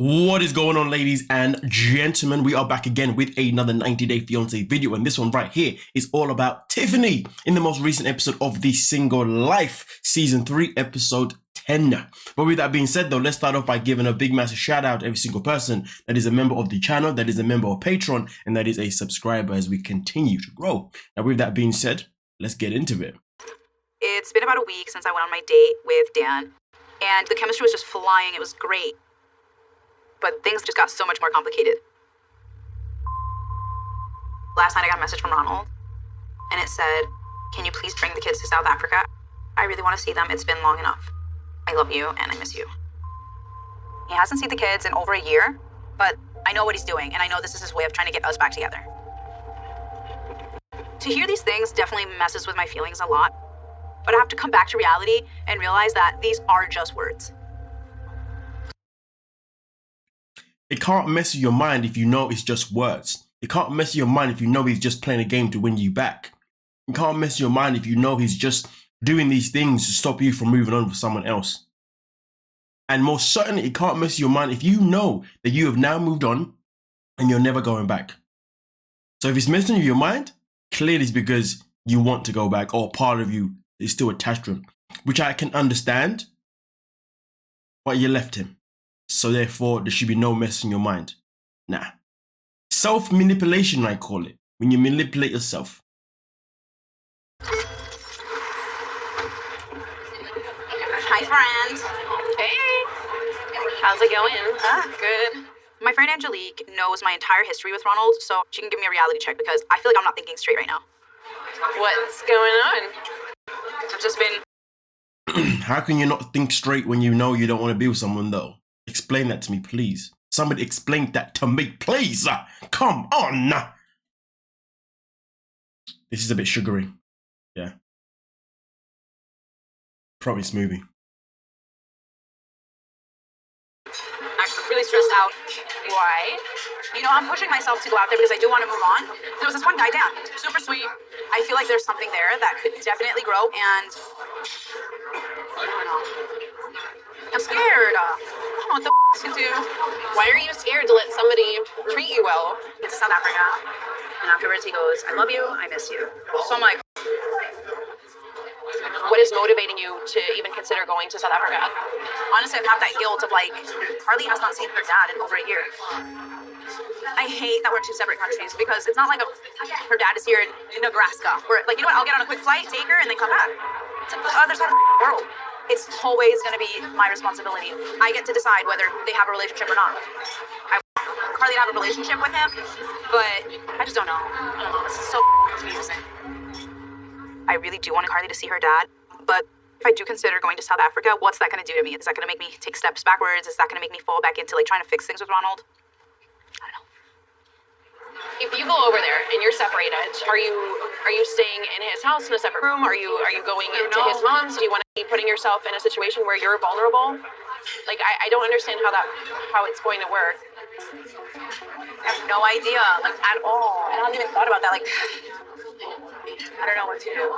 What is going on, ladies and gentlemen? We are back again with another 90-day fiance video, and this one right here is all about Tiffany in the most recent episode of the Single Life Season 3, Episode 10. But with that being said, though, let's start off by giving a big massive shout out to every single person that is a member of the channel, that is a member of Patreon, and that is a subscriber as we continue to grow. Now, with that being said, let's get into it. It's been about a week since I went on my date with Dan, and the chemistry was just flying. It was great. But things just got so much more complicated. Last night I got a message from Ronald, and it said, "Can you please bring the kids to South Africa? I really want to see them. It's been long enough. I love you and I miss you." He hasn't seen the kids in over a year, but I know what he's doing, and I know this is his way of trying to get us back together. To hear these things definitely messes with my feelings a lot, but I have to come back to reality and realize that these are just words. It can't mess with your mind if you know it's just words. It can't mess with your mind if you know he's just playing a game to win you back. It can't mess with your mind if you know he's just doing these things to stop you from moving on with someone else. And most certainly, it can't mess with your mind if you know that you have now moved on and you're never going back. So if it's messing with your mind, clearly it's because you want to go back, or part of you is still attached to him, which I can understand, but you left him. So therefore, there should be no mess in your mind. Nah. Self-manipulation, I call it. When you manipulate yourself. Hi, friend. Hey, how's it going? Good. My friend Angelique knows my entire history with Ronald, so she can give me a reality check because I feel like I'm not thinking straight right now. What's going on? I've just been... How can you not think straight when you know you don't want to be with someone, though? Explain that to me, please. Somebody explain that to me, please. Come on. This is a bit sugary. Yeah. Probably smoothie. I'm really stressed out. Why? You know, I'm pushing myself to go out there because I do want to move on. There was this one guy, Dan, super sweet. I feel like there's something there that could definitely grow, and I don't know. I'm scared. I don't know what the to do. Why are you scared to let somebody treat you well? Get to South Africa, and afterwards he goes, "I love you, I miss you." So I'm like, What is motivating you to even consider going to South Africa? honestly, I have that guilt of like, Carly has not seen her dad in over a year. I hate that we're in two separate countries because it's not like her dad is here in Nebraska. Where, like, you know what, I'll get on a quick flight, take her, and then come back. It's like the other side of the world. It's always going to be my responsibility. I get to decide whether they have a relationship or not. I want Carly to have a relationship with him, but I just don't know. I don't know. This is so confusing. I really do want Carly to see her dad, but if I do consider going to South Africa, what's that going to do to me? Is that going to make me take steps backwards? Is that going to make me fall back into like trying to fix things with Ronald? I don't know. If you go over there and you're separated, are you staying in his house in a separate room? Are you going into his mom's? Do you want to be putting yourself in a situation where you're vulnerable? Like, I don't understand how it's going to work. I have no idea, like, at all. I haven't even thought about that. Like, I don't know what to do.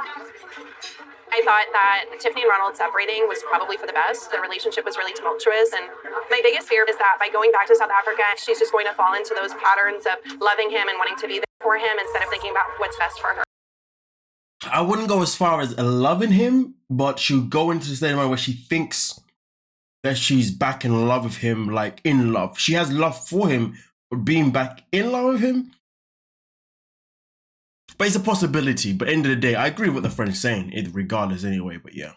I thought that Tiffany and Ronald separating was probably for the best. The relationship was really tumultuous, and my biggest fear is that by going back to South Africa, she's just going to fall into those patterns of loving him and wanting to be there for him instead of thinking about what's best for her. I wouldn't go as far as loving him, but she'll go into the state of mind where she thinks that she's back in love with him, like in love. She has love for him, but being back in love with him. But it's a possibility. But at the end of the day, I agree with what the friend's saying, regardless anyway, but yeah.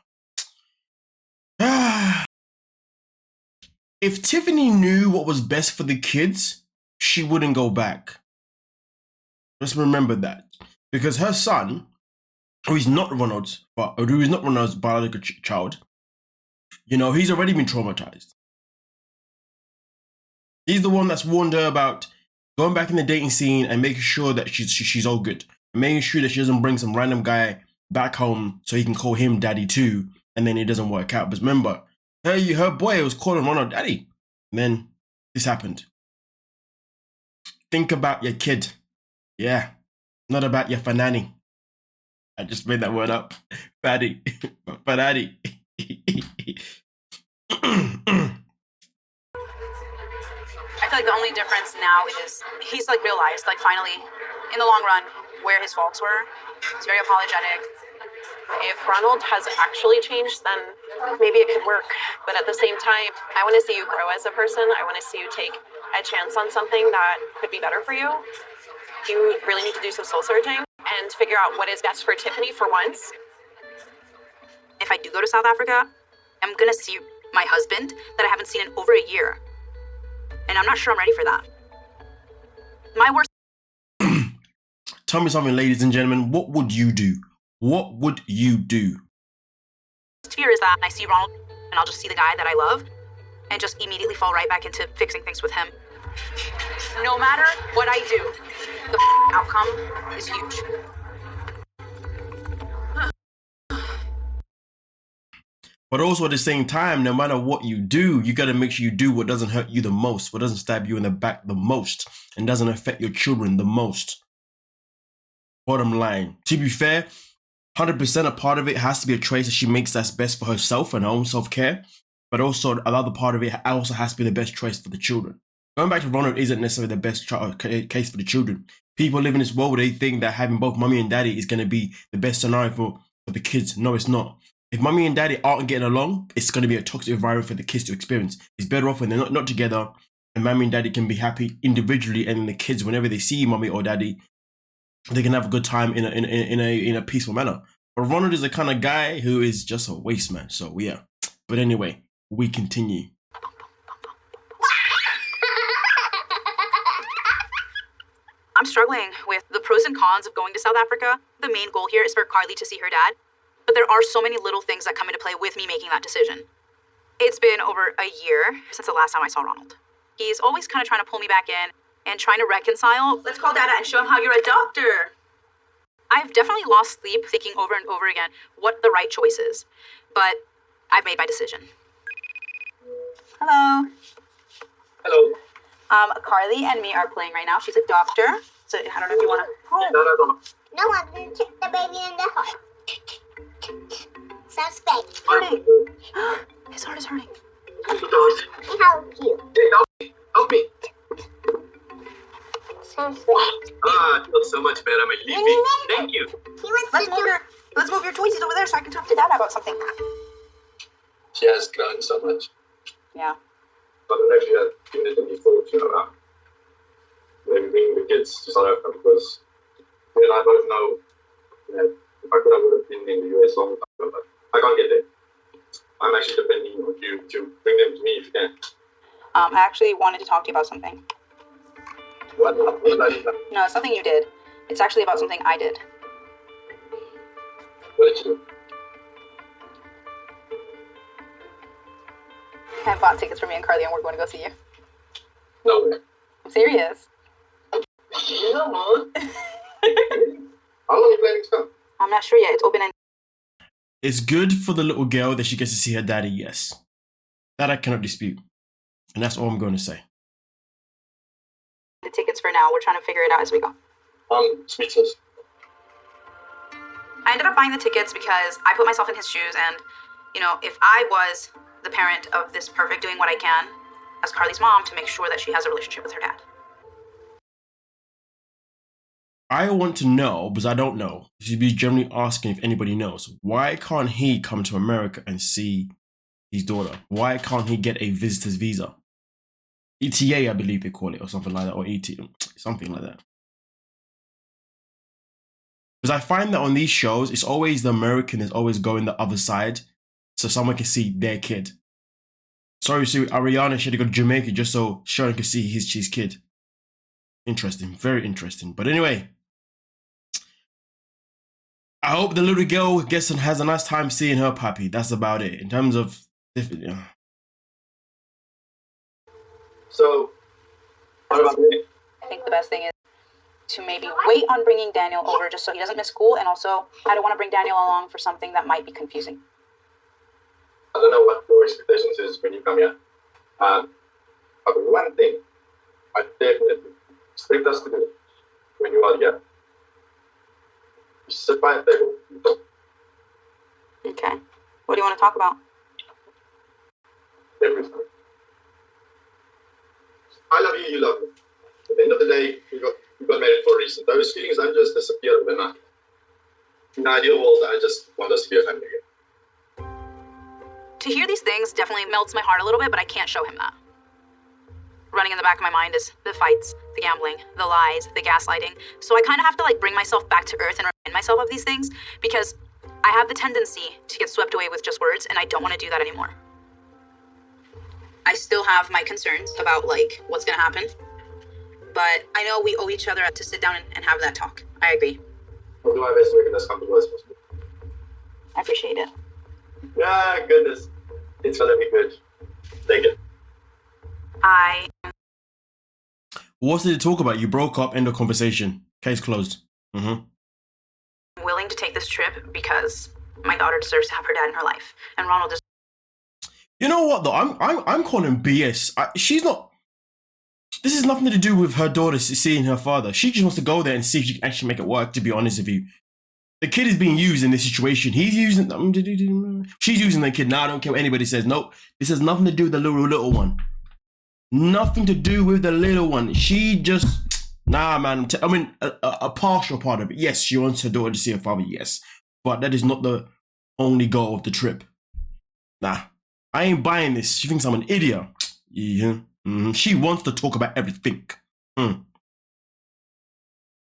If Tiffany knew what was best for the kids, she wouldn't go back. Just remember that. Because her son, who is not Ronald's biological child, you know, he's already been traumatized. He's the one that's warned her about going back in the dating scene and making sure that she's all good. Making sure that she doesn't bring some random guy back home so he can call him daddy too, and then it doesn't work out. But remember, her boy was calling Ronald daddy, and then this happened. Think about your kid. Yeah, not about your fanani. I just made that word up. Fatty. Fatty. feel like the only difference now is he's like realized, like finally, in the long run, where his faults were. He's very apologetic. If Ronald has actually changed, then maybe it could work. But at the same time, I want to see you grow as a person. I want to see you take a chance on something that could be better for you. You really need to do some soul searching and figure out what is best for Tiffany for once. If I do go to South Africa, I'm gonna see my husband that I haven't seen in over a year. And I'm not sure I'm ready for that. My worst Tell me something, ladies and gentlemen. What would you do? What would you do? fear is that I see Ronald and I'll just see the guy that I love and just immediately fall right back into fixing things with him. No matter what I do, the outcome is huge. But also at the same time, no matter what you do, you got to make sure you do what doesn't hurt you the most, what doesn't stab you in the back the most, and doesn't affect your children the most. Bottom line. To be fair, 100% a part of it has to be a choice that she makes that's best for herself and her own self-care. But also another part of it also has to be the best choice for the children. Going back to Ronald isn't necessarily the best case for the children. People live in this world where they think that having both mommy and daddy is going to be the best scenario for the kids. No, it's not. If mommy and daddy aren't getting along, it's going to be a toxic environment for the kids to experience. It's better off when they're not together and mommy and daddy can be happy individually, and then the kids, whenever they see mommy or daddy, they can have a good time in a peaceful manner. But Ronald is the kind of guy who is just a waste man. So yeah. But anyway, we continue. I'm struggling with the pros and cons of going to South Africa. The main goal here is for Carly to see her dad. But there are so many little things that come into play with me making that decision. It's been over a year since the last time I saw Ronald. He's always kind of trying to pull me back in and trying to reconcile. Let's call Dada and show him how you're a doctor. I've definitely lost sleep thinking over and over again what the right choice is. But I've made my decision. Hello. Hello. Carly and me are playing right now. She's a doctor. So I don't know if you want to... No, I'm going to kick the baby in the heart. Sounds great. Hurting. His heart is hurting. How cute. Help me. Sounds great. I feel so much better, my Leafy. Thank you. He wants to know. Let's move your toys over there so I can talk to Dad about something. She has grown so much. Yeah. But I know she had given it to me before, you know, maybe bringing the kids to South Africa, because me and I both know that if I could, I would have been in the US long time ago, but I can't get there. I'm actually depending on you to bring them to me if you can. I actually wanted to talk to you about something. What did I do? No, it's something you did. It's actually about something I did. What did you do? I bought tickets for me and Carly and we're going to go see you. No way. I'm serious. Yeah, man. How long are you planning to come? I'm not sure yet. It's open-ended. It's good for the little girl that she gets to see her daddy, yes. That I cannot dispute. And that's all I'm going to say. The tickets for now. We're trying to figure it out as we go. Speechless. I ended up buying the tickets because I put myself in his shoes and, you know, if I was the parent of this perfect, doing what I can as Carly's mom to make sure that she has a relationship with her dad. I want to know, because I don't know, she'd be generally asking if anybody knows, why can't he come to America and see his daughter? Why can't he get a visitor's visa? ETA, I believe they call it, or something like that, or ET, something like that. Because I find that on these shows, it's always the American is always going the other side, so someone can see their kid. Sorry, so Ariana, she had to go to Jamaica just so Sharon could see his kid. Interesting, very interesting. But anyway, I hope the little girl gets and has a nice time seeing her puppy. That's about it. In terms of... So, what about me? I think the best thing is to maybe wait on bringing Daniel over just so he doesn't miss school, and also I don't want to bring Daniel along for something that might be confusing. I don't know what your expectations is when you come here. But one thing I definitely expect us to do when you are here, you sit by a table and talk. Okay. What do you want to talk about? Everything. I love you, you love me. At the end of the day, we got married for a reason. Those feelings don't just disappear overnight. In the ideal world, I just want us to be a family again. To hear these things definitely melts my heart a little bit, but I can't show him that. Running in the back of my mind is the fights, the gambling, the lies, the gaslighting. So I kind of have to like bring myself back to earth and remind myself of these things because I have the tendency to get swept away with just words, and I don't want to do that anymore. I still have my concerns about like what's gonna happen, but I know we owe each other to sit down and have that talk. I agree. I'll do my best to make it as comfortable as possible. I appreciate it. Yeah, goodness. It's gonna be good. Take it. What did it talk about? You broke up, end of conversation. Case closed. I'm willing to take this trip because my daughter deserves to have her dad in her life, and Ronald deserves. You know what though? I'm calling BS. She's not. This has nothing to do with her daughter seeing her father. She just wants to go there and see if she can actually make it work. To be honest with you, the kid is being used in this situation. He's using. She's using the kid. Now I don't care what anybody says. Nope. This has nothing to do with the little one. Nothing to do with the little one. She just. Nah, man. I mean, a partial part of it. Yes, she wants her daughter to see her father. Yes, but that is not the only goal of the trip. Nah. I ain't buying this. She thinks I'm an idiot. Yeah. She wants to talk about everything.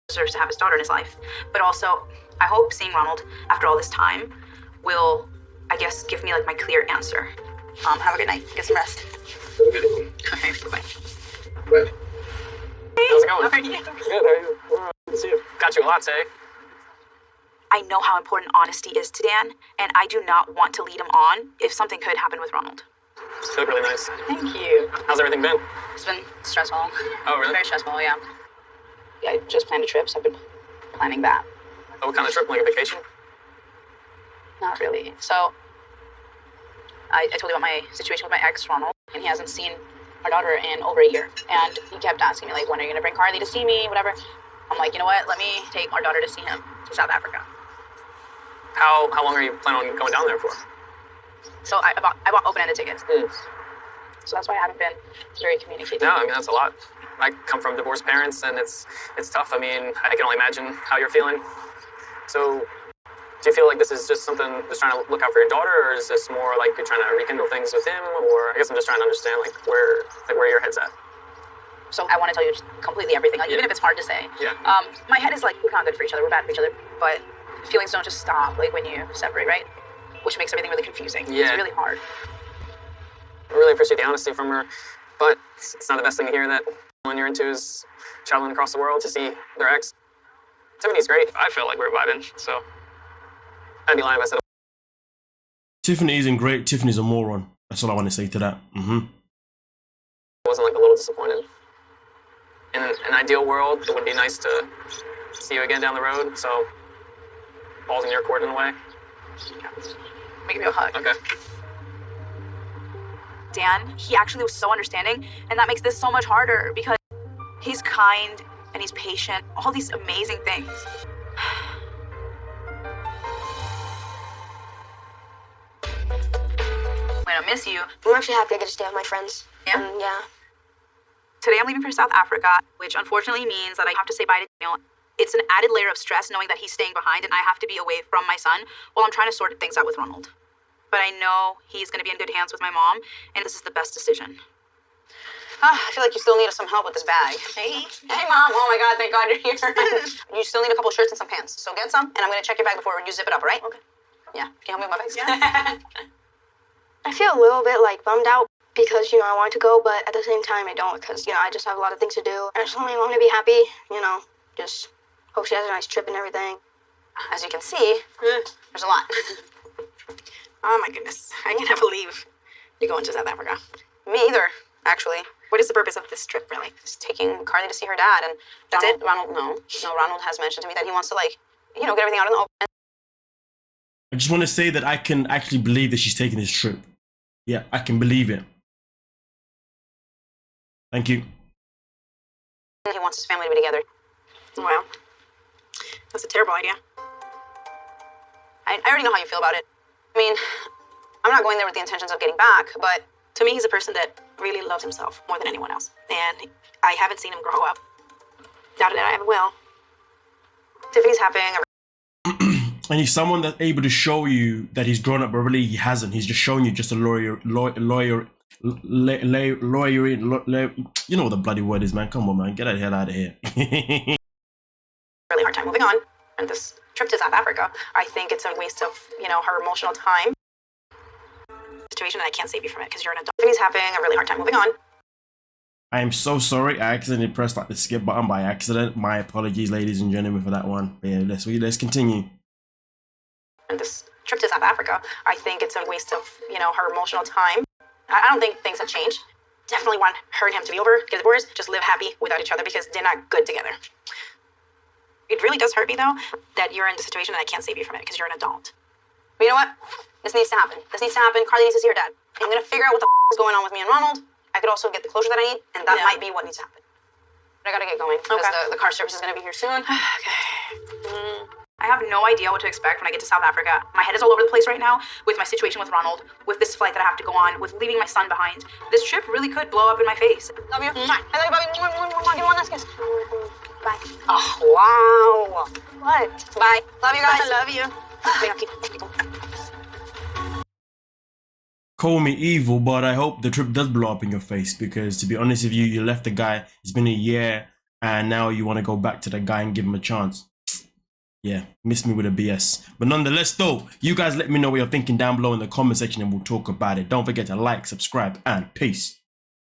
Deserves to have his daughter in his life. But also, I hope seeing Ronald after all this time will, I guess, give me like my clear answer. Have a good night. Get some rest. Have a good evening. Okay, bye-bye. Bye. How's it going? How are you? Good, how are you? Good to see you. Got you a latte. I know how important honesty is to Dan, and I do not want to lead him on if something could happen with Ronald. You look really nice. Thank you. How's everything been? It's been stressful. Oh, really? Very stressful, yeah. Yeah, I just planned a trip, so I've been planning that. Oh, what kind of trip? Like a vacation? Not really. So, I told you about my situation with my ex, Ronald, and he hasn't seen our daughter in over a year. And he kept asking me, like, when are you going to bring Carly to see me, whatever. I'm like, you know what? Let me take our daughter to see him to South Africa. How long are you planning on going down there for? So I bought open-ended tickets. So that's why I haven't been very communicative. No, I mean, that's a lot. I come from divorced parents, and it's tough. I mean, I can only imagine how you're feeling. So, do you feel like this is just something, just trying to look out for your daughter, or is this more like you're trying to rekindle things with him? Or I guess I'm just trying to understand, like, where your head's at. So I want to tell you just completely everything, like, even if it's hard to say. Yeah. My head is like, we're not good for each other, we're bad for each other, but feelings don't just stop, like, when you separate, right? Which makes everything really confusing. Yeah. It's really hard. I really appreciate the honesty from her, but it's not the best thing to hear that one you're into is traveling across the world to see their ex. Tiffany's great. I felt like we were vibing, so I'd be lying if I said. Tiffany isn't great. Tiffany's a moron. That's all I want to say to that. I wasn't like a little disappointed. In an ideal world, it would be nice to see you again down the road, so balls in your court in a way. Let me give you a hug. Okay. Dan, he actually was so understanding, and that makes this so much harder because he's kind and he's patient, all these amazing things. I'm gonna miss you. I'm actually happy I get to stay with my friends. Yeah? Yeah. Today I'm leaving for South Africa, which unfortunately means that I have to say bye to Daniel. It's an added layer of stress knowing that he's staying behind and I have to be away from my son while I'm trying to sort things out with Ronald. But I know he's going to be in good hands with my mom, and this is the best decision. I feel like you still need some help with this bag. Hey, Mom. Oh, my God. Thank God you're here. You still need a couple shirts and some pants. So get some, and I'm going to check your bag before you zip it up, all right? Okay. Yeah. Can you help me with my bags? Yeah. I feel a little bit like bummed out because, I want to go, but at the same time I don't because, I just have a lot of things to do. I just only want to be happy, just hope she has a nice trip and everything. As you can see, there's a lot. Oh my goodness. I cannot believe you're going to South Africa. Me either, actually. What is the purpose of this trip, really? Just taking Carly to see her dad, and That's it? Ronald, no, Ronald has mentioned to me that he wants to, get everything out in the open. I just want to say that I can actually believe that she's taking this trip. Yeah, I can believe it. Thank you. He wants his family to be together. Well, that's a terrible idea. I already know how you feel about it. I mean, I'm not going there with the intentions of getting back, but To me, he's a person that really loves himself more than anyone else. And I haven't seen him grow up. Doubt it, I ever will. Tiffany's having a... And he's someone that's able to show you that he's grown up, but really he hasn't. He's just showing you just a lawyer. You know what the bloody word is, man. Come on, man. Get the hell out of here. really hard time moving on. And this trip to South Africa, I think it's a waste of, you know, her emotional time. Situation, and I can't save you from it because you're an adult. Tiffany's having a really hard time moving on. I am so sorry. I accidentally pressed like the skip button by accident. My apologies, ladies and gentlemen, for that one. But yeah, let's continue. And this trip to South Africa, I think it's a waste of, you know, her emotional time. I don't think things have changed. Definitely want her and him to be over, get divorced, just live happy without each other because they're not good together. It really does hurt me though that you're in the situation and I can't save you from it because you're an adult. But you know what? This needs to happen. This needs to happen. Carly needs to see her dad. I'm gonna figure out what the is going on with me and Ronald. I could also get the closure that I need, and that might be what needs to happen. But I gotta get going because the car service is gonna be here soon. Okay. I have no idea what to expect when I get to South Africa. My head is all over the place right now with my situation with Ronald, with this flight that I have to go on, with leaving my son behind. This trip really could blow up in my face. Love you. I love you, Bobby. Give me one last kiss. Bye. Oh, wow. What? Bye. Love you guys. I love you. Call me evil, but I hope the trip does blow up in your face because, to be honest with you, you left the guy. It's been a year, and now you want to go back to the guy and give him a chance. Yeah, miss me with a BS. But nonetheless, though, you guys let me know what you're thinking down below in the comment section and we'll talk about it. Don't forget to like, subscribe, and peace.